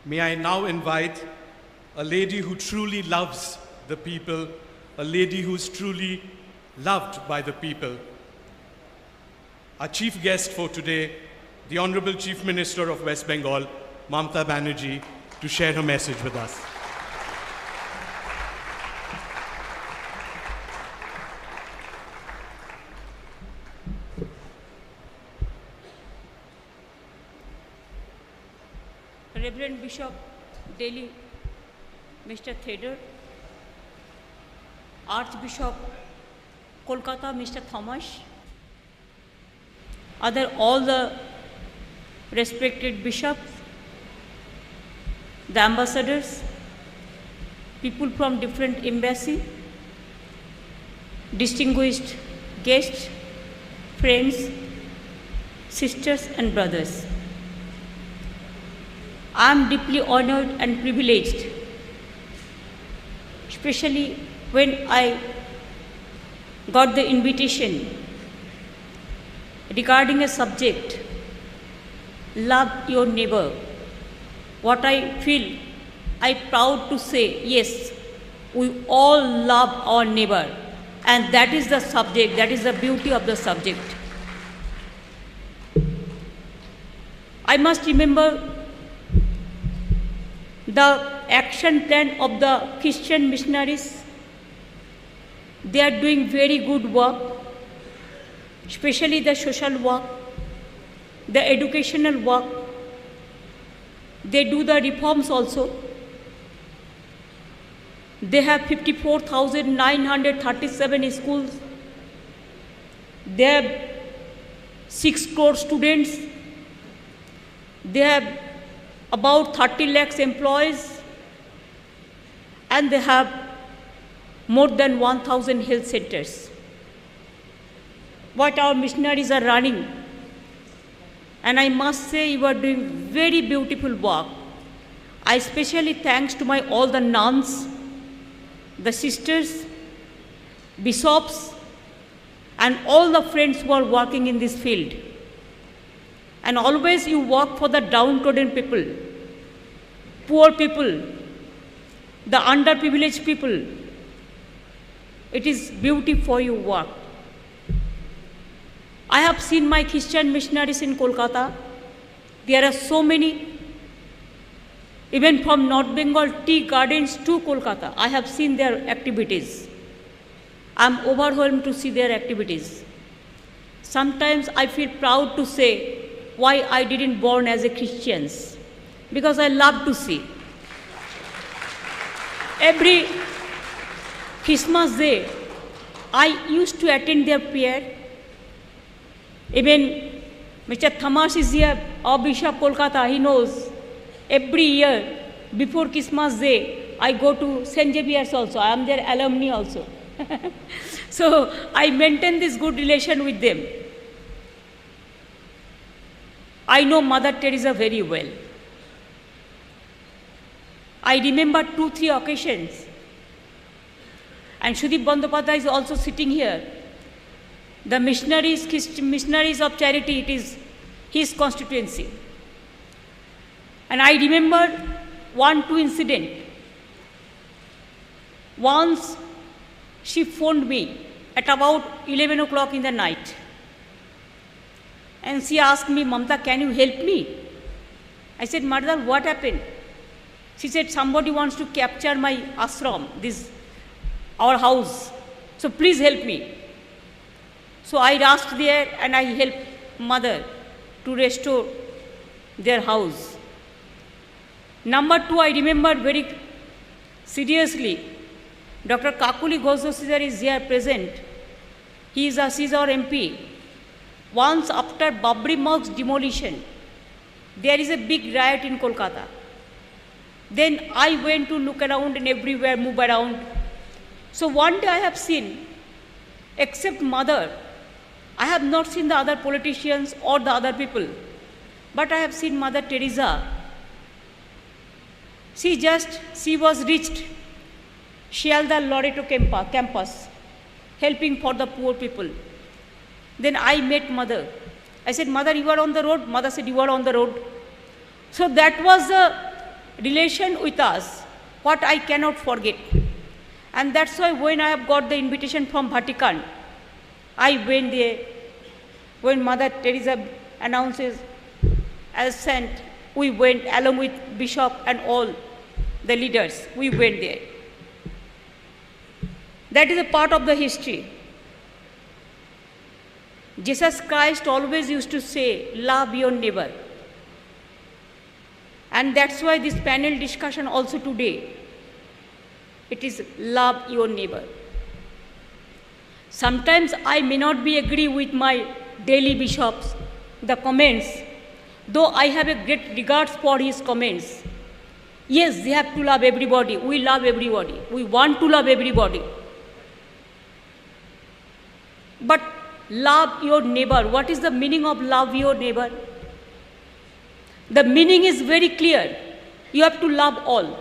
May I now invite a lady who truly loves the people, a lady who's truly loved by the people. Our chief guest for today, the Honorable Chief Minister of West Bengal, Mamata Banerjee, to share her message with us. Reverend Bishop Delhi, Mr. Theder, Archbishop Kolkata, Mr. Thomas, all the respected bishops, the ambassadors, people from different embassies, distinguished guests, friends, sisters and brothers. I am deeply honored and privileged, especially when I got the invitation regarding a subject, love your neighbor. What I feel, I'm proud to say, yes, we all love our neighbor, and that is the subject, that is the beauty of the subject. I must remember the action plan of the Christian missionaries. They are doing very good work, especially the social work, the educational work. They do the reforms also. They have 54,937 schools. They have 6 crore students. They have about 30 lakhs employees, and they have more than 1,000 health centers. What our missionaries are running, and I must say you are doing very beautiful work. I especially thanks to all the nuns, the sisters, bishops, and all the friends who are working in this field. And always you work for the downtrodden people, poor people, the underprivileged people. It is beauty for your work. I have seen my Christian missionaries in Kolkata. There are so many, even from North Bengal tea gardens to Kolkata. I have seen their activities. I am overwhelmed to see their activities. Sometimes I feel proud to say why I didn't born as a Christian, because I love to see. Every Christmas Day, I used to attend their prayer. Even Mr. Thomas is here, our Bishop Kolkata, he knows. Every year, before Christmas Day, I go to St. Xavier's also. I am their alumni also. So I maintain this good relation with them. I know Mother Teresa very well. I remember 2-3 occasions. And Sudip Bandyopadhyay is also sitting here. The missionaries of charity, it is his constituency. And I remember 1-2 incident. Once she phoned me at about 11 o'clock in the night. And she asked me, Mamata, can you help me? I said, Mother, what happened? She said, somebody wants to capture my ashram, our house. So please help me. So I rushed there and I helped Mother to restore their house. Number 2, I remember very seriously, Dr. Kakuli Ghosh is here present. She is our MP. Once after Babri Masjid demolition, there is a big riot in Kolkata. Then I went to look around and everywhere, move around. So one day I have seen, except Mother, I have not seen the other politicians or the other people, but I have seen Mother Teresa. She was reached Shialda Loreto campus, helping for the poor people. Then I met Mother. I said, Mother, you are on the road? Mother said, you are on the road. So that was the relation with us, what I cannot forget. And that's why when I have got the invitation from Vatican, I went there. When Mother Teresa announces as saint, we went along with Bishop and all the leaders. We went there. That is a part of the history. Jesus Christ always used to say, love your neighbor. And that's why this panel discussion also today, it is love your neighbor. Sometimes I may not be agree with my daily bishops, the comments, though I have a great regards for his comments. Yes, they have to love everybody. We love everybody. We want to love everybody. But love your neighbor. What is the meaning of love your neighbor? The meaning is very clear. You have to love all.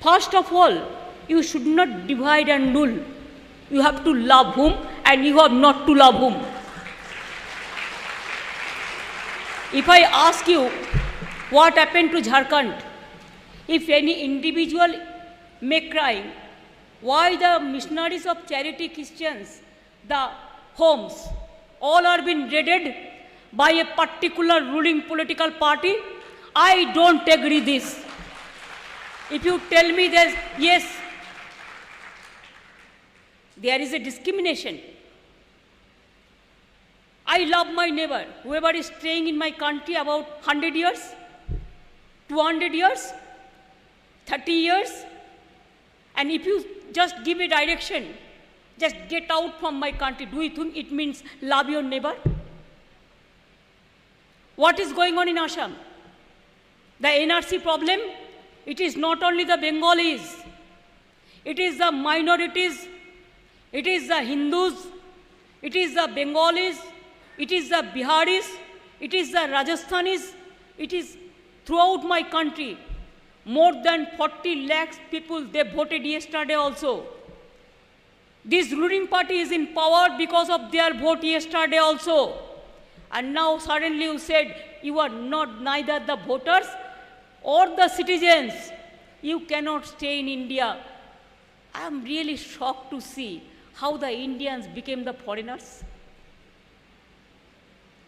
First of all, you should not divide and rule. You have to love whom and you have not to love whom. If I ask you what happened to Jharkhand, if any individual may cry, why the missionaries of charity Christians, the homes, all are being raided by a particular ruling political party, I don't agree this. If you tell me that, yes, there is a discrimination. I love my neighbor, whoever is staying in my country about 100 years, 200 years, 30 years, and if you just give a direction, just get out from my country, do you think it means love your neighbor? What is going on in Assam? The NRC problem, it is not only the Bengalis, it is the minorities, it is the Hindus, it is the Bengalis, it is the Biharis, it is the Rajasthanis, it is throughout my country. More than 40 lakhs people, they voted yesterday also. This ruling party is in power because of their vote yesterday also. And now suddenly you said you are not neither the voters or the citizens. You cannot stay in India. I am really shocked to see how the Indians became the foreigners.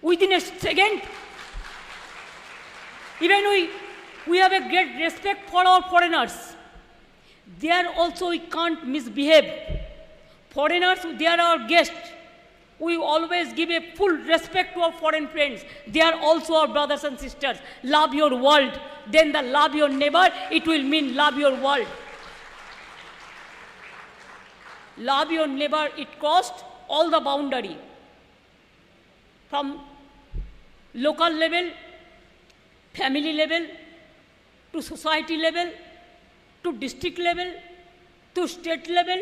Within a second, even we have a great respect for our foreigners. There also we can't misbehave. Foreigners, they are our guests. We always give a full respect to our foreign friends. They are also our brothers and sisters. Love your world. Then the love your neighbor, it will mean love your world. Love your neighbor, it crossed all the boundary. From local level, family level, to society level, to district level, to state level,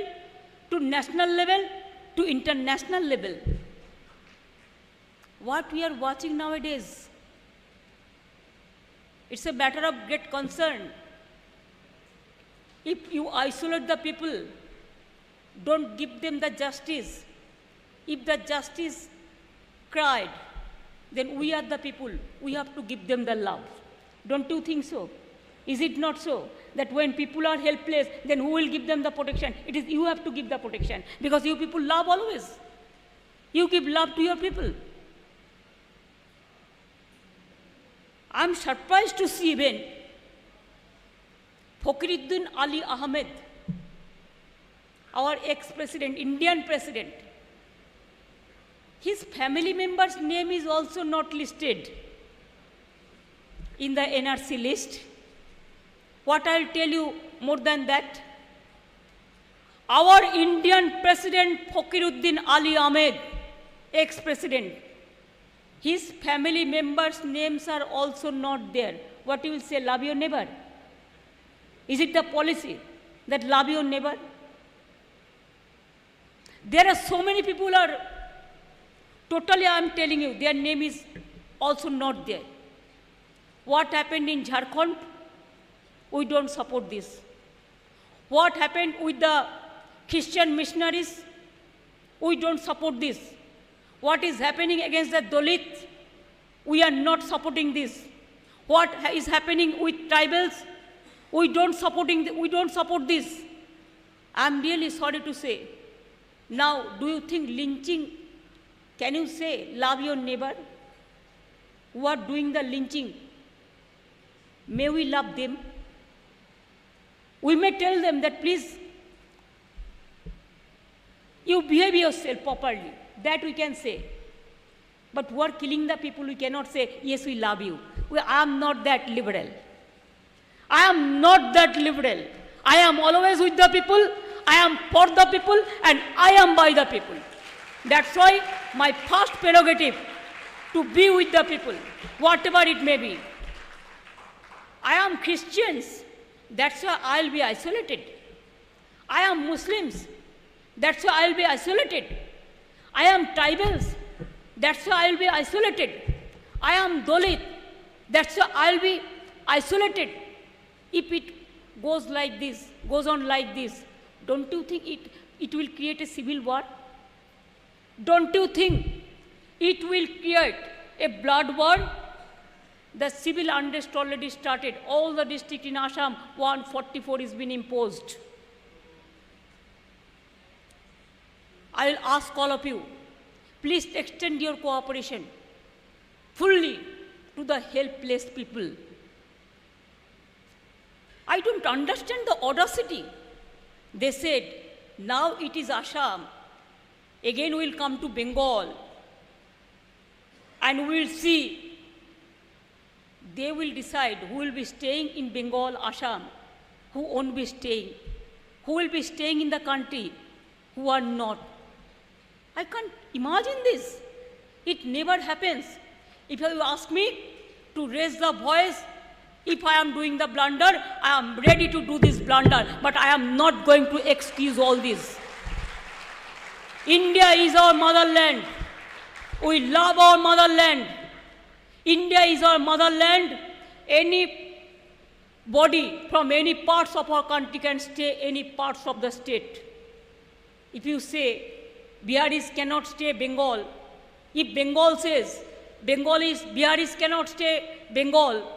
to national level, to international level. What we are watching nowadays, it's a matter of great concern. If you isolate the people, don't give them the justice. If the justice cried, then we are the people. We have to give them the love. Don't you think so? Is it not so that when people are helpless, then who will give them the protection? It is you have to give the protection because you people love always. You give love to your people. I'm surprised to see when Fakhruddin Ali Ahmed, our ex-president, Indian president, his family member's name is also not listed in the NRC list. What I'll tell you more than that, our Indian president Fakhruddin Ali Ahmed, ex-president, his family members' names are also not there. What you will say, love your neighbor? Is it the policy that love your neighbor? There are so many people are, totally I am telling you, their name is also not there. What happened in Jharkhand? We don't support this. What happened with the Christian missionaries? We don't support this. What is happening against the Dalit? We are not supporting this. What is happening with tribals? We don't support this. I'm really sorry to say. Now, do you think lynching, can you say, love your neighbor? Who are doing the lynching? May we love them? We may tell them that please, you behave yourself properly. That we can say. But who are killing the people, we cannot say, yes, we love you. I am not that liberal. I am not that liberal. I am always with the people, I am for the people, and I am by the people. That's why my first prerogative to be with the people, whatever it may be. I am Christians, that's why I'll be isolated. I am Muslims, that's why I'll be isolated. I am tribals, that's why I'll be isolated. I am Dalit, that's why I'll be isolated. If it goes like this, goes on like this, don't you think it will create a civil war? Don't you think it will create a blood war? The civil unrest already started. All the districts in Assam, 144 is been imposed. I will ask all of you, please extend your cooperation fully to the helpless people. I don't understand the audacity. They said, now it is Assam. Again we will come to Bengal. And we will see. They will decide who will be staying in Bengal, Assam, who won't be staying. Who will be staying in the country, who are not. I can't imagine this. It never happens. If you ask me to raise the voice, if I am doing the blunder, I am ready to do this blunder, but I am not going to excuse all this. India is our motherland. We love our motherland. India is our motherland. Any body from any parts of our country can stay any parts of the state. If you say Biharis cannot stay Bengal, if Bengal says Biharis cannot stay Bengal,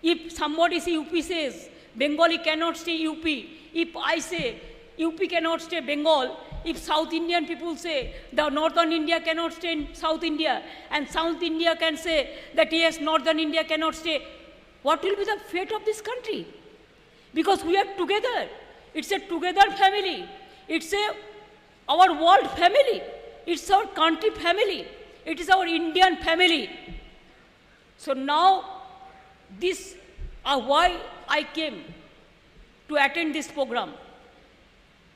if somebody say UP says Bengali cannot stay UP, if I say UP cannot stay Bengal, if South Indian people say the Northern India cannot stay in South India, and South India can say that yes, Northern India cannot stay, what will be the fate of this country? Because we are together. It's a together family. It's our world family. It's our country family. It is our Indian family. So now, this is why I came to attend this program.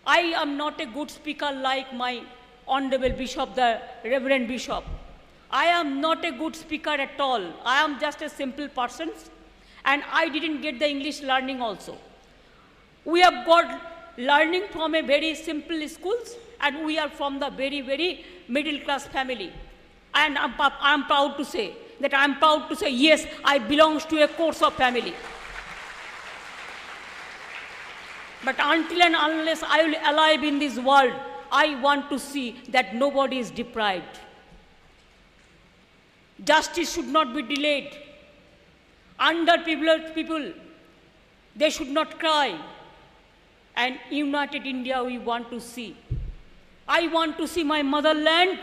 I am not a good speaker like my Honorable Bishop, the Reverend Bishop. I am not a good speaker at all. I am just a simple person, and I didn't get the English learning also. We have got learning from a very simple schools, and we are from the very, very middle class family. And I'm proud to say that yes, I belong to a course of family. But until and unless I will alive in this world, I want to see that nobody is deprived. Justice should not be delayed. Underprivileged people, they should not cry. And united India we want to see. I want to see my motherland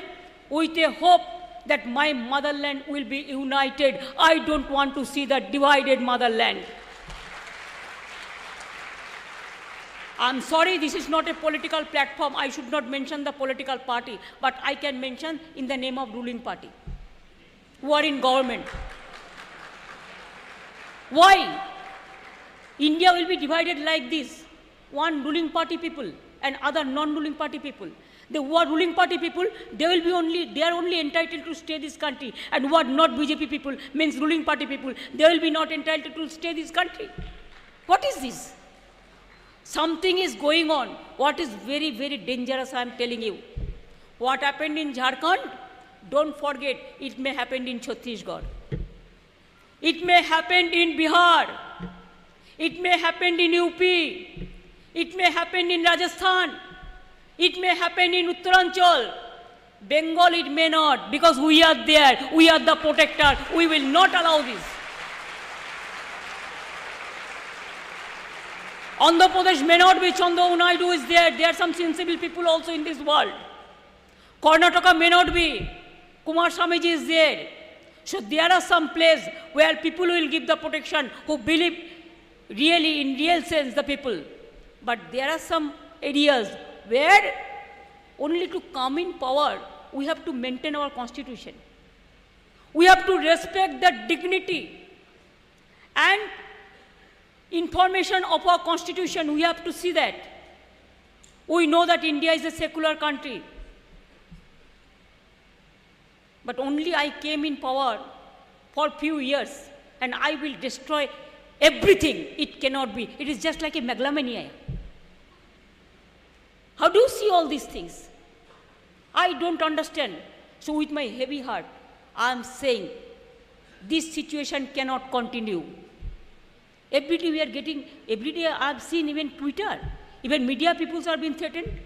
with a hope that my motherland will be united. I don't want to see the divided motherland. I'm sorry, this is not a political platform. I should not mention the political party, but I can mention in the name of ruling party who are in government. Why? India will be divided like this. One ruling party people and other non-ruling party people. The who are ruling party people, they are only entitled to stay this country. And who are not BJP people, means ruling party people, they will be not entitled to stay this country. What is this? Something is going on. What is very, very dangerous, I am telling you. What happened in Jharkhand, don't forget, it may happen in Chhattisgarh. It may happen in Bihar. It may happen in UP. It may happen in Rajasthan. It may happen in Uttaranchal. Bengal it may not, because we are there. We are the protector. We will not allow this. Andhra Pradesh may not be, Chandrababu Naidu is there. There are some sensible people also in this world. Karnataka may not be. Kumar Swamiji is there. So there are some places where people will give the protection who believe really, in real sense, the people. But there are some areas where only to come in power, we have to maintain our constitution. We have to respect the dignity and information of our constitution. We have to see that. We know that India is a secular country. But only I came in power for few years and I will destroy everything. It cannot be. It is just like a megalomania. How do you see all these things? I don't understand. So with my heavy heart, I am saying this situation cannot continue. Every day we are getting, every day I have seen even Twitter, even media people are being threatened.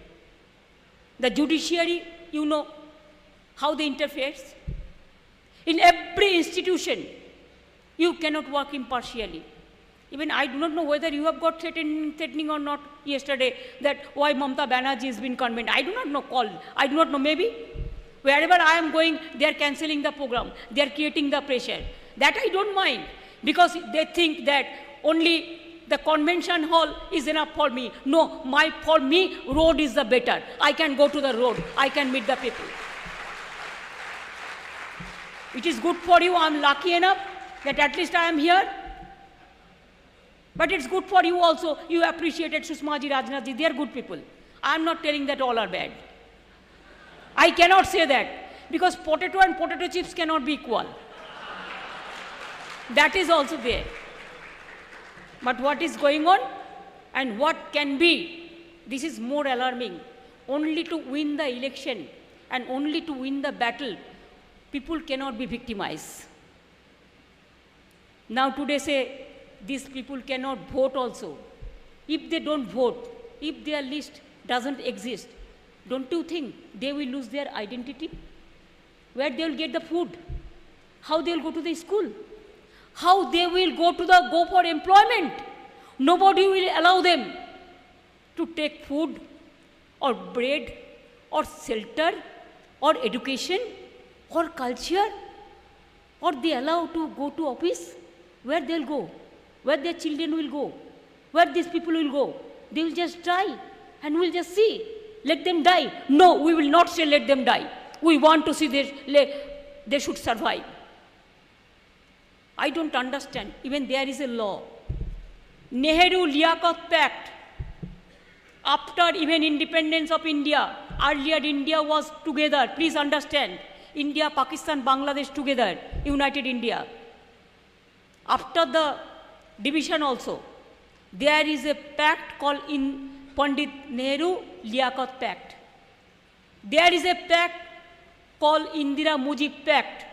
The judiciary, you know how they interfere. In every institution, you cannot work impartially. Even I do not know whether you have got threatening or not yesterday, that why Mamata Banerjee has been convened. I do not know, I do not know, maybe. Wherever I am going, they are cancelling the program. They are creating the pressure. That I don't mind, because they think that only the convention hall is enough for me. No, for me, road is the better. I can go to the road. I can meet the people. It is good for you. I am lucky enough that at least I am here. But it's good for you also. You appreciated Sushma ji, Rajnath ji. They are good people. I am not telling that all are bad. I cannot say that, because potato and potato chips cannot be equal. That is also there. But what is going on and what can be, this is more alarming. Only to win the election and only to win the battle, people cannot be victimized. Now today say, these people cannot vote also. If they don't vote, if their list doesn't exist, don't you think they will lose their identity? Where they will get the food? How they will go to the school? How they will go for employment? Nobody will allow them to take food or bread or shelter or education or culture, or they allow to go to office. Where they'll go? Where their children will go? Where these people will go? They will just die and we'll just see. Let them die. No, we will not say let them die. We want to see they should survive. I don't understand. Even there is a law. Nehru-Liaquat Pact. After even independence of India, earlier India was together. Please understand. India, Pakistan, Bangladesh together. United India. After the division also, there is a pact called Pandit Nehru-Liaquat Pact. There is a pact called Indira Mujib Pact.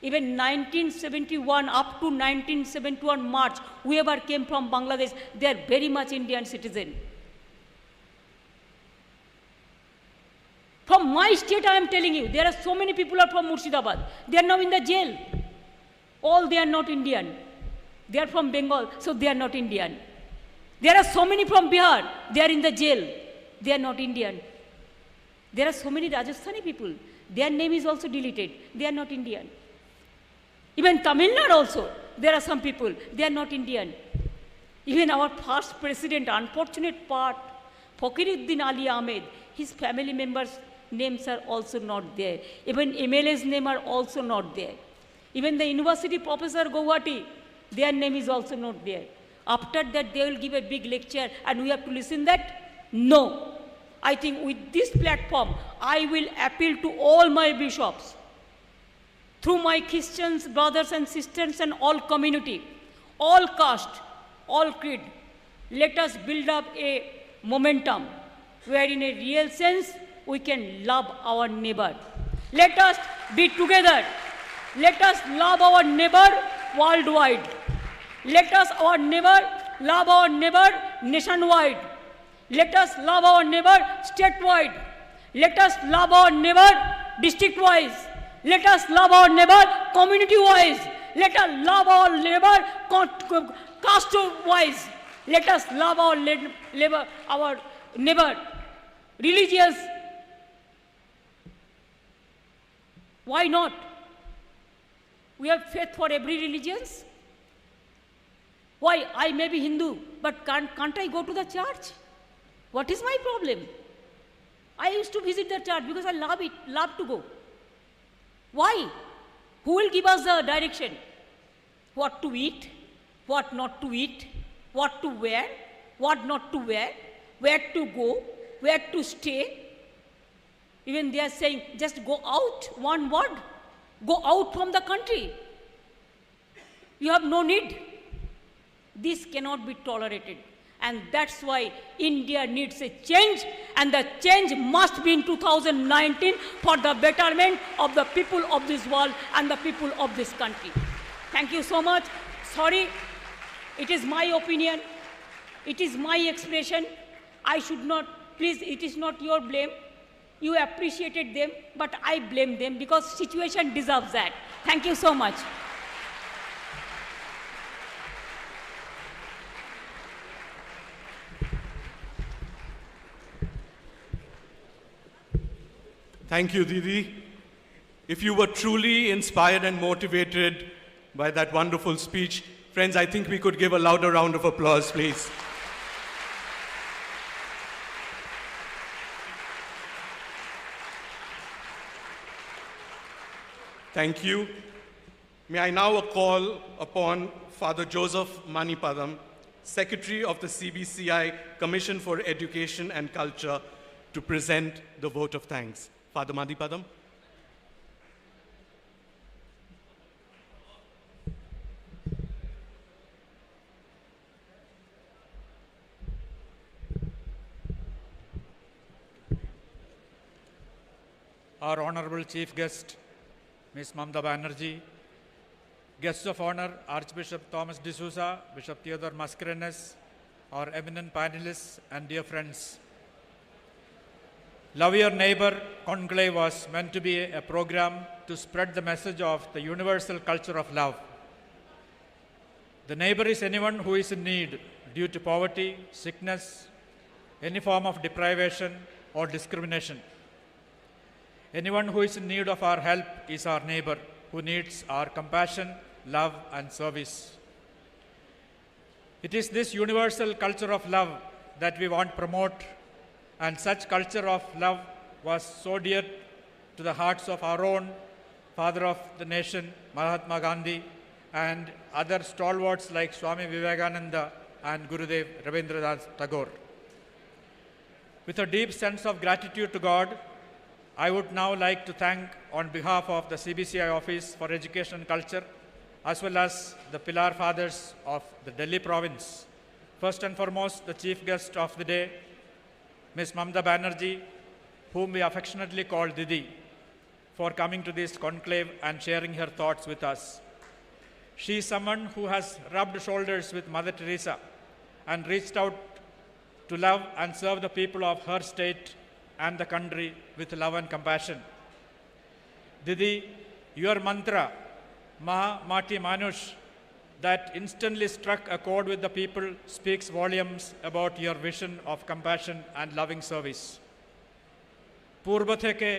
Even 1971 up to 1971 March, whoever came from Bangladesh, they are very much Indian citizen. From my state, I am telling you, there are so many people are from Murshidabad. They are now in the jail. All they are not Indian. They are from Bengal, so they are not Indian. There are so many from Bihar. They are in the jail. They are not Indian. There are so many Rajasthani people. Their name is also deleted. They are not Indian. Even Tamil Nadu also, there are some people. They are not Indian. Even our first president, unfortunate part, Fakhruddin Ali Ahmed, his family members' names are also not there. Even MLA's name are also not there. Even the university professor Gowhati, their name is also not there. After that, they will give a big lecture and we have to listen that? No. I think with this platform, I will appeal to all my bishops, through my Christians, brothers and sisters and all community, all caste, all creed. Let us build up a momentum where in a real sense, we can love our neighbor. Let us be together. Let us love our neighbor worldwide. Let us love our neighbor nationwide. Let us love our neighbor statewide. Let us love our neighbor district-wise. Let us love our neighbor community-wise. Let us love our neighbor caste-wise. Let us love our neighbor. Religious, why not? We have faith for every religions. Why? I may be Hindu, but can't I go to the church? What is my problem? I used to visit the church because I love it, love to go. Why? Who will give us the direction? What to eat, what not to eat, what to wear, what not to wear, where to go, where to stay. Even they are saying, just go out, one word. Go out from the country. You have no need. This cannot be tolerated. And that's why India needs a change, and the change must be in 2019 for the betterment of the people of this world and the people of this country. Thank you so much. Sorry, it is my opinion. It is my expression. I should not, please, it is not your blame. You appreciated them, but I blame them because situation deserves that. Thank you so much. Thank you, Didi. If you were truly inspired and motivated by that wonderful speech, friends, I think we could give a louder round of applause, please. Thank you. May I now call upon Father Joseph Manipadam, Secretary of the CBCI Commission for Education and Culture, to present the vote of thanks. Father Manipadam. Our Honorable Chief Guest, Ms. Mamta Banerjee, Guests of Honor, Archbishop Thomas D'Souza, Bishop Theodore Mascarenhas, our eminent panelists and dear friends. Love Your Neighbor Conclave was meant to be a program to spread the message of the universal culture of love. The neighbor is anyone who is in need due to poverty, sickness, any form of deprivation or discrimination. Anyone who is in need of our help is our neighbor, who needs our compassion, love, and service. It is this universal culture of love that we want to promote, and such culture of love was so dear to the hearts of our own father of the nation, Mahatma Gandhi, and other stalwarts like Swami Vivekananda and Gurudev Rabindranath Tagore. With a deep sense of gratitude to God, I would now like to thank, on behalf of the CBCI Office for Education and Culture, as well as the Pillar Fathers of the Delhi province, first and foremost, the chief guest of the day, Ms. Mamta Banerjee, whom we affectionately call Didi, for coming to this conclave and sharing her thoughts with us. She is someone who has rubbed shoulders with Mother Teresa and reached out to love and serve the people of her state and the country with love and compassion. Didi, your mantra, Maha Mati Manush, that instantly struck a chord with the people, speaks volumes about your vision of compassion and loving service. পূর্ব থেকে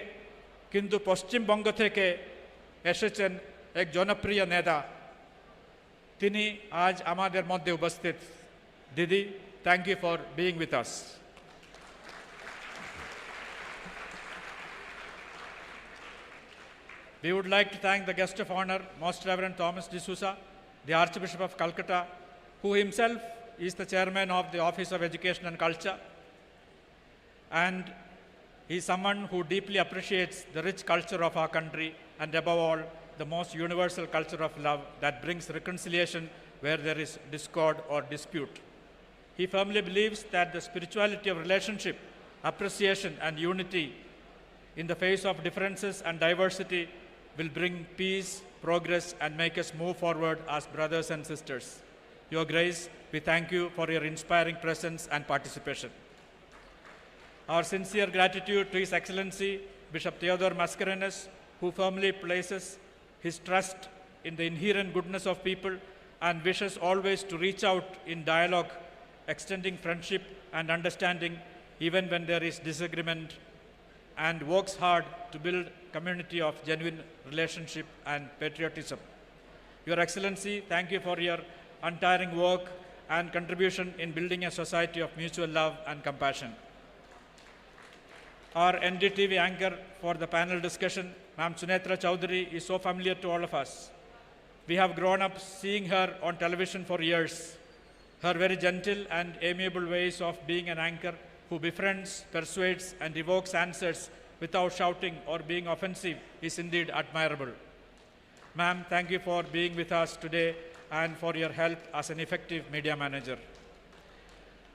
কিন্তু পশ্চিমবঙ্গ থেকে এসেছেন এক জনপ্রিয় নেতা, তিনি আজ আমাদের মধ্যে উপস্থিত। দিদি, thank you for being with us. We would like to thank the guest of honor, Most Reverend Thomas D'Souza, the Archbishop of Calcutta, who himself is the chairman of the Office of Education and Culture, and he is someone who deeply appreciates the rich culture of our country and above all, the most universal culture of love that brings reconciliation where there is discord or dispute. He firmly believes that the spirituality of relationship, appreciation and unity in the face of differences and diversity will bring peace, progress and make us move forward as brothers and sisters. Your Grace, we thank you for your inspiring presence and participation. Our sincere gratitude to His Excellency, Bishop Theodore Mascarenhas, who firmly places his trust in the inherent goodness of people and wishes always to reach out in dialogue extending friendship and understanding even when there is disagreement, and works hard to build community of genuine relationship and patriotism. Your Excellency, thank you for your untiring work and contribution in building a society of mutual love and compassion. Our NDTV anchor for the panel discussion, Ma'am Sunetra Chowdhury, is so familiar to all of us. We have grown up seeing her on television for years. Her very gentle and amiable ways of being an anchor who befriends, persuades, and evokes answers without shouting or being offensive is indeed admirable. Ma'am, thank you for being with us today and for your help as an effective media manager.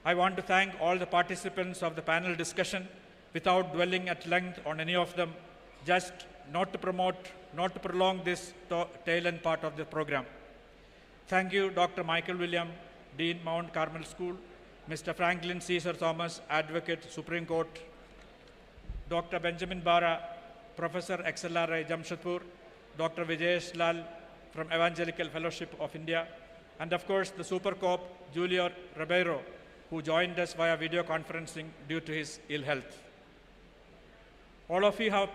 I want to thank all the participants of the panel discussion without dwelling at length on any of them, just not to prolong this tail end part of the program. Thank you, Dr. Michael William, Dean, Mount Carmel School, Mr. Franklin Caesar Thomas, Advocate, Supreme Court, Dr. Benjamin Bara, Professor XLRI, Jamshedpur, Dr. Vijayesh Lal from Evangelical Fellowship of India, and of course the Super Cop, Julio Ribeiro, who joined us via video conferencing due to his ill health. All of you have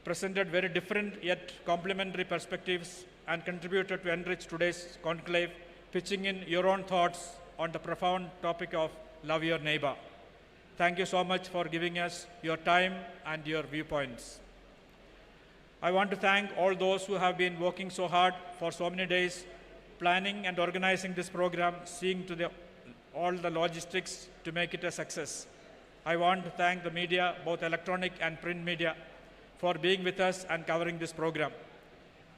presented very different yet complementary perspectives and contributed to enrich today's conclave, pitching in your own thoughts on the profound topic of love your neighbor. Thank you so much for giving us your time and your viewpoints. I want to thank all those who have been working so hard for so many days, planning and organizing this program, seeing to all the logistics to make it a success. I want to thank the media, both electronic and print media, for being with us and covering this program.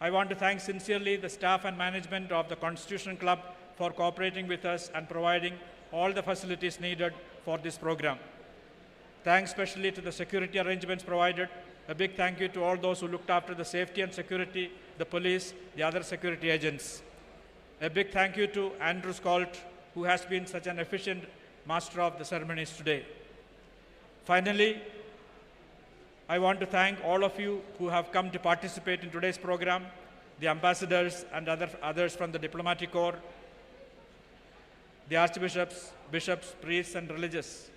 I want to thank sincerely the staff and management of the Constitution Club for cooperating with us and providing all the facilities needed for this program. Thanks especially to the security arrangements provided. A big thank you to all those who looked after the safety and security, the police, the other security agents. A big thank you to Andrew Scott, who has been such an efficient master of the ceremonies today. Finally, I want to thank all of you who have come to participate in today's program, the ambassadors and others from the diplomatic corps, the archbishops, bishops, priests, and religious,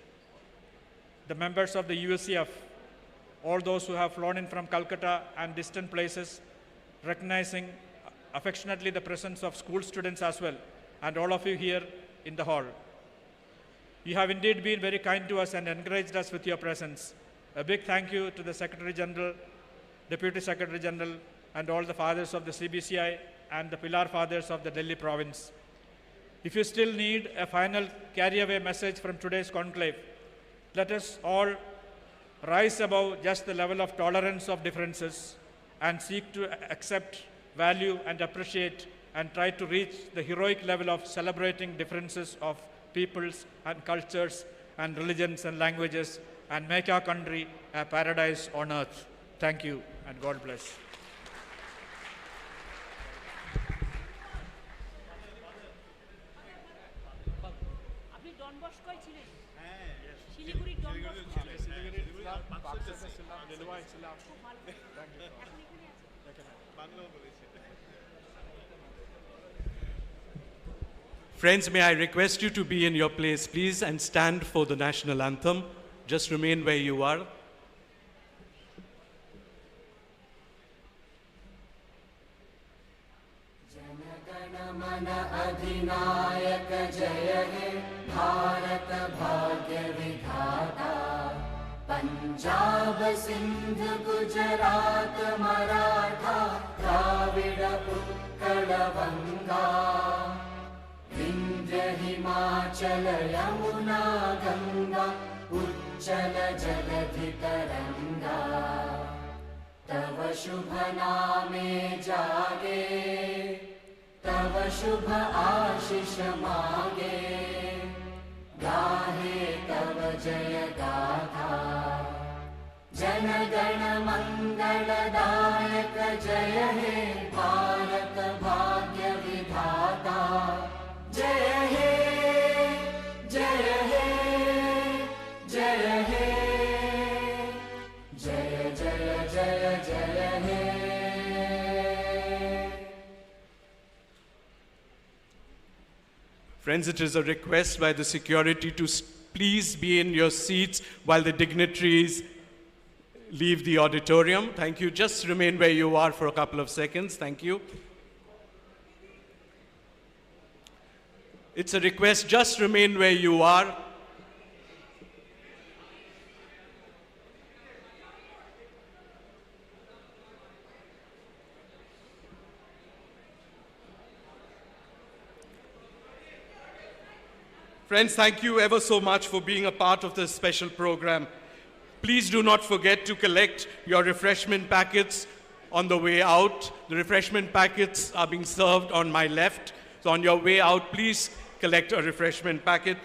the members of the USCF, all those who have flown in from Calcutta and distant places, recognizing affectionately the presence of school students as well, and all of you here in the hall. You have indeed been very kind to us and encouraged us with your presence. A big thank you to the Secretary General, Deputy Secretary General, and all the fathers of the CBCI and the Pillar Fathers of the Delhi province. If you still need a final carry-away message from today's conclave, let us all rise above just the level of tolerance of differences and seek to accept, value, and appreciate, and try to reach the heroic level of celebrating differences of peoples and cultures and religions and languages, and make our country a paradise on earth. Thank you, and God bless. Friends, may I request you to be in your place, please, and stand for the national anthem. Just remain where you are. Punjab Sindh Gujarat Maratha Dravid Utkal बंगा विंध्य हिमाचल यमुना गंगा उच्चल जलधि तरंगा तव शुभ नामे जागे तव शुभ आशीष मागे गाहे तव जय गाथा जन गण मंगलदायक जय हे भारत भाग्य विधाता जय हे जय हे जय हे जय जय जय जय हे। Friends, it is a request by the security to please be in your seats while the dignitaries leave the auditorium. Thank you. Just remain where you are for a couple of seconds. Thank you. It's a request, just remain where you are. Friends, thank you ever so much for being a part of this special program. Please do not forget to collect your refreshment packets on the way out. The refreshment packets are being served on my left. So on your way out, please collect a refreshment packet.